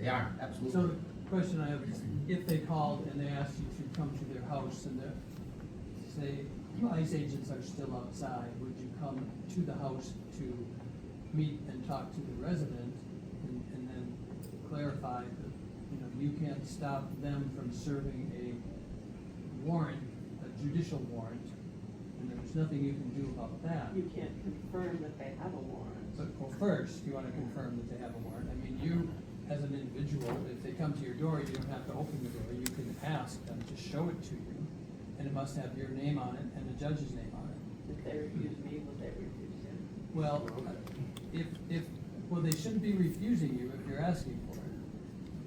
They are, absolutely. So the question I have is, if they called and they asked you to come to their house and say ICE agents are still outside, would you come to the house to meet and talk to the resident and then clarify that, you can't stop them from serving a warrant, a judicial warrant, and there's nothing you can do about that? You can't confirm that they have a warrant. But first, you want to confirm that they have a warrant. I mean, you, as an individual, if they come to your door, you don't have to open the door. You can ask them to show it to you, and it must have your name on it and the judge's name on it. If they refuse me, would they refuse him? Well, well, they shouldn't be refusing you if you're asking for it.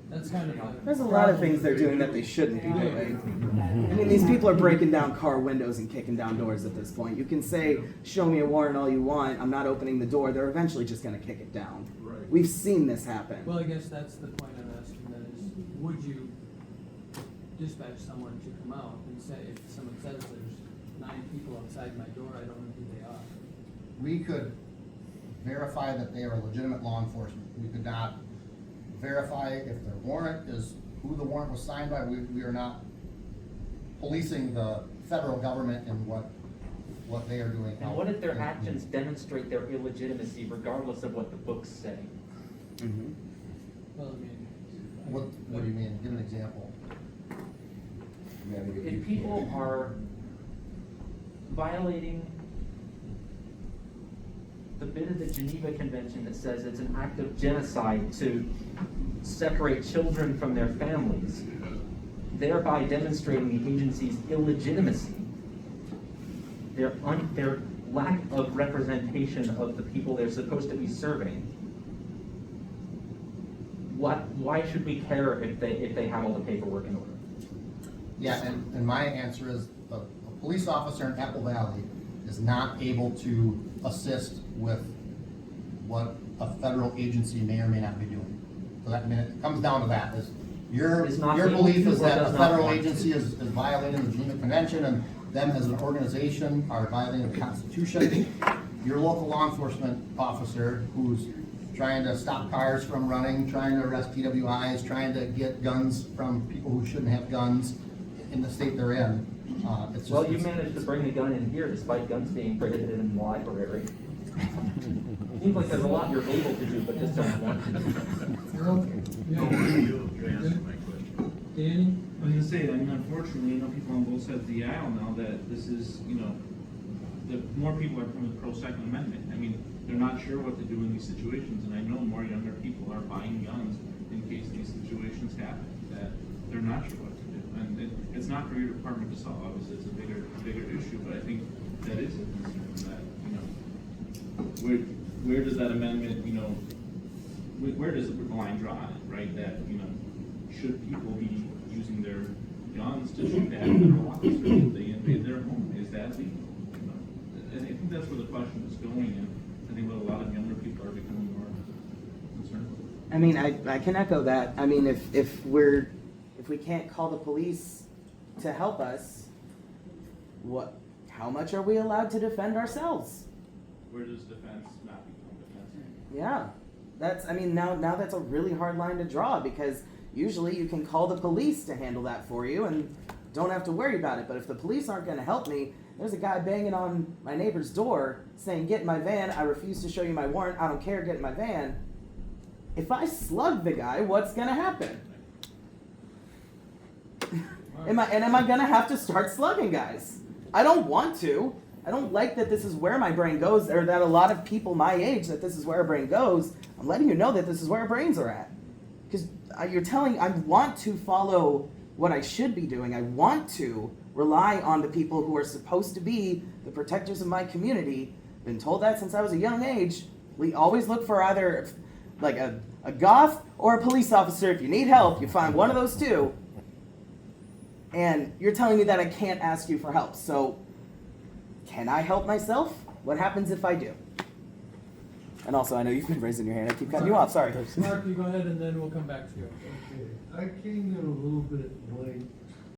That's kind of a... There's a lot of things they're doing that they shouldn't be doing. I mean, these people are breaking down car windows and kicking down doors at this point. You can say, show me a warrant all you want, I'm not opening the door. They're eventually just going to kick it down. Right. We've seen this happen. Well, I guess that's the point I'm asking then is, would you dispatch someone to come out and say, if someone says there's 9 people outside my door, I don't know who they are? We could verify that they are legitimate law enforcement. We could not verify if their warrant is who the warrant was signed by. We are not policing the federal government and what they are doing. And what if their actions demonstrate their illegitimacy regardless of what the books say? Mhm. Well, I mean... What do you mean? Give an example. If people are violating the bit of the Geneva Convention that says it's an act of genocide to separate children from their families, thereby demonstrating the agency's illegitimacy, their lack of representation of the people they're supposed to be serving, why should we care if they have all the paperwork in order? Yeah, and my answer is a police officer in Apple Valley is not able to assist with what a federal agency may or may not be doing. So that, I mean, it comes down to that. Is your belief is that a federal agency is violating the Geneva Convention and them as an organization are violating the Constitution. Your local law enforcement officer who's trying to stop cars from running, trying to arrest PWIs, trying to get guns from people who shouldn't have guns in the state they're in. It's just, Well, you managed to bring a gun in here despite guns being prohibited in the library. Seems like there's a lot you're able to do, but just don't want to. Danny? I was gonna say, I mean, unfortunately, people on both sides of the aisle now that this is, the more people are coming pro Second Amendment. I mean, they're not sure what to do in these situations, and I know more younger people are buying guns in case these situations happen, that they're not sure what to do. And it's not for your department to solve, obviously, it's a bigger issue, but I think that is a concern that, where does that amendment, where does the line draw it, right? That, should people be using their guns to shoot at federal officers if they invade their home? Is that legal? And I think that's where the question is going, and I think what a lot of younger people are becoming more concerned with. I mean, I can echo that. I mean, if we can't call the police to help us, how much are we allowed to defend ourselves? Where does defense not become defense? Yeah, now that's a really hard line to draw, because usually you can call the police to handle that for you and don't have to worry about it. But if the police aren't going to help me, there's a guy banging on my neighbor's door saying, get in my van, I refuse to show you my warrant, I don't care, get in my van. If I slug the guy, what's going to happen? Am I going to have to start slugging guys? I don't want to. I don't like that this is where my brain goes, or that a lot of people my age, that this is where our brain goes. I'm letting you know that this is where our brains are at. Because you're telling, I want to follow what I should be doing. I want to rely on the people who are supposed to be the protectors of my community. Been told that since I was a young age. We always look for either like a goth or a police officer. If you need help, you find one of those two. And you're telling me that I can't ask you for help. So can I help myself? What happens if I do? And also, I know you've been raising your hand. I keep cutting you off. Sorry. Mark, you go ahead and then we'll come back to you. Okay, I came in a little bit late.